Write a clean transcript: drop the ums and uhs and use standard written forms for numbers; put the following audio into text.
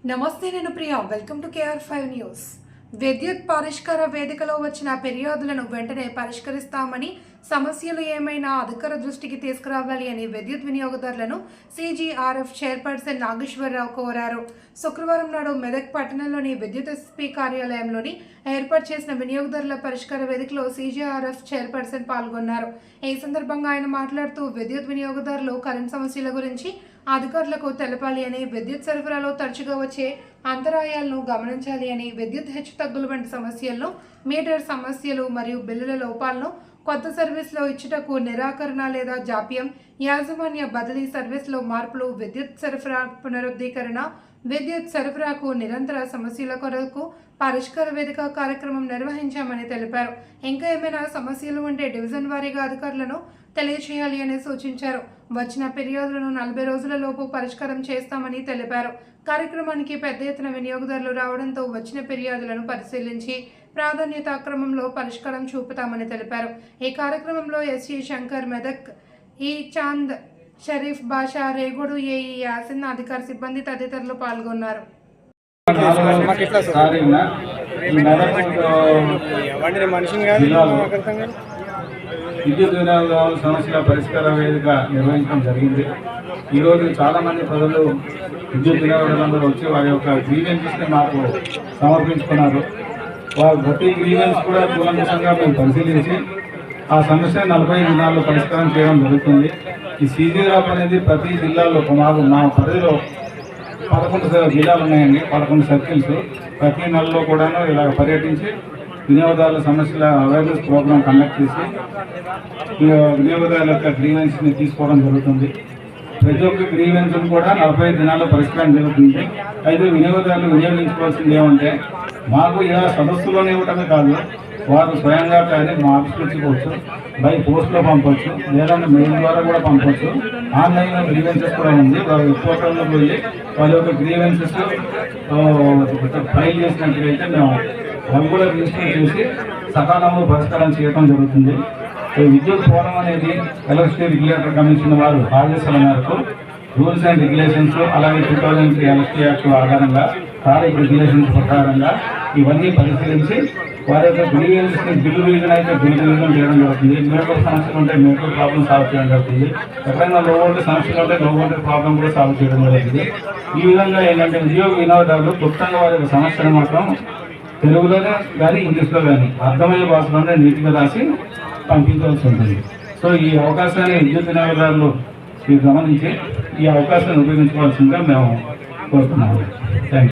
నమస్తే, నేను Priya. Welcome to KR5 news. విద్యుత్ పరిష్కార వేదికలో వచ్చిన ఫిర్యాదులను వెంటనే పరిష్కరిస్తామని, సమస్యలు ఏమైనా అధికార దృష్టికి తీసుకురావాలి అని విద్యుత్ వినియోగదారులను CGRF చైర్పర్సన్ నాగేశ్వరరావు కోరారు. శుక్రవారం నాడు మెదక్ పట్టణంలోని విద్యుత్ SP కార్యాలయంలోని ఏర్పాటు చేసిన వినియోగదారుల పరిష్కార వేదికలో CGRF చైర్పర్సన్ పాల్గొన్నారు. ఈ సందర్భంగా ఆయన మాట్లాడుతూ విద్యుత్ వినియోగదారులు కరెంట్ సమస్యల గురించి అధికారులకు తెలపాలి అని, విద్యుత్ సరఫరాలో తరచుగా వచ్చే అంతరాయాలను గమనించాలి అని, విద్యుత్ హెచ్చుతగ్గులు వంటి సమస్యలను, మీటర్ సమస్యలు మరియు బిల్లుల లోపాలను, కొత్త సర్వీస్లో ఇచ్చుటకు నిరాకరణ లేదా జాప్యం, యాజమాన్య బదిలీ సర్వీస్లో మార్పులు, విద్యుత్ సరఫరా పునరుద్ధీకరణ, విద్యుత్ సరఫరాకు నిరంతర సమస్యల కొరకు పరిష్కార వేదిక కార్యక్రమం నిర్వహించామని తెలిపారు. ఇంకా ఏమైనా సమస్యలు ఉంటే డివిజన్ వారీగా అధికారులను తెలియచేయాలి అని సూచించారు. వచ్చిన ఫిర్యాదులను 40 రోజుల లోపు పరిష్కారం చేస్తామని తెలిపారు. కార్యక్రమానికి పెద్ద ఎత్తున వినియోగదారులు రావడంతో వచ్చిన ఫిర్యాదులను పరిశీలించి ప్రాధాన్యత క్రమంలో పరిష్కారం చూపుతామని తెలిపారు. ఈ కార్యక్రమంలో SE శంకర్, మెదక్ ఈ చాంద్, షరీఫ్ బాషా, రేగోడు AE యాసిన్, అధికార సిబ్బంది తదితరులు పాల్గొన్నారు. విద్యుత్ వినియోగ సమస్యల పరిష్కార వేదిక నిర్వహించడం జరిగింది. ఈరోజు చాలామంది ప్రజలు విద్యుత్ వినియోగదారులందరూ వచ్చి వారి యొక్క గ్రీవెన్సెస్ని మాకు సమర్పించుకున్నారు. వారి ప్రతి గ్రీవెన్స్ కూడా కూలంకషంగా మేము పరిశీలించి ఆ సమస్య 45 దినాల్లో పరిష్కారం చేయడం జరుగుతుంది. ఈ CGRF అనేది ప్రతి జిల్లాలో మా పరిధిలో 11 జిల్లాలు ఉన్నాయండి, 11 సర్కిల్స్. ప్రతి నెలలో కూడాను ఇలా పర్యటించి వినియోగదారుల సమస్యల అవేర్నెస్ ప్రోగ్రామ్ కండక్ట్ చేసి వినియోగదారుల యొక్క గ్రీవెన్స్ని తీసుకోవడం జరుగుతుంది. ప్రతి ఒక్క గ్రీవెన్స్ కూడా 45 దినాల్లో పరిష్కారం జరుగుతుంది. అయితే వినియోగదారులు వినియోగించుకోవాల్సింది ఏమంటే, మాకు ఇలా సదస్సులోనే ఇవ్వటమే కాదు, వారు స్వయంగా కానీ మా ఆఫీస్కి వచ్చుకోవచ్చు, బై పోస్ట్లో పంపవచ్చు, లేదంటే మెయిల్ ద్వారా కూడా పంపవచ్చు. ఆన్లైన్లో గ్రీవెన్సెస్ కూడా ఉంది. వారు పోర్టల్లో పోయి వాళ్ళ యొక్క గ్రీవెన్సెస్ ఫైల్ చేసినట్లయితే మేము అవి కూడా రిజిస్టర్ చేసి సకాలంలో పరిష్కారం చేయడం జరుగుతుంది. విద్యుత్ ఫోరం అనేది ఎలక్ట్రిసిటీ రెగ్యులేటర్ కమిషన్ వారు ఆదేశాల మేరకు రూల్స్ అండ్ రెగ్యులేషన్స్, అలాగే 2003 ఎలక్ట్రిసిటీ యాక్ట్ ఆధారంగా, టారిఫ్ రెగ్యులేషన్స్ ప్రకారంగా ఇవన్నీ పరిశీలించి వారి యొక్క గ్రీవెన్స్ని బిల్లు రివిజన్ అయితే బిల్లు రివిజన్ చేయడం జరుగుతుంది. మీటర్ సమస్యలు ఉంటే మీటర్ ప్రాబ్లం సాల్వ్ చేయడం జరుగుతుంది. ఎక్కడైనా లో వోల్టేజ్ సమస్యలు ఉంటే లో వోల్టేజ్ ప్రాబ్లం కూడా సాల్వ్ చేయడం జరుగుతుంది. ఈ విధంగా ఏంటంటే ఉద్యోగ వినియోగదారులు క్లుప్తంగా వారి యొక్క సమస్యను మాత్రం తెలుగులోనే కానీ ఇంగ్లీష్లో కానీ అర్థమయ్యే భాషలోనే నీట్గా రాసి పంపించాల్సి ఉంటుంది. సో ఈ అవకాశాన్ని విద్యుత్ వినియోగదారులు గమనించి ఈ అవకాశాన్ని ఉపయోగించుకోవాల్సిందిగా మేము కోరుతున్నాము. Thank you.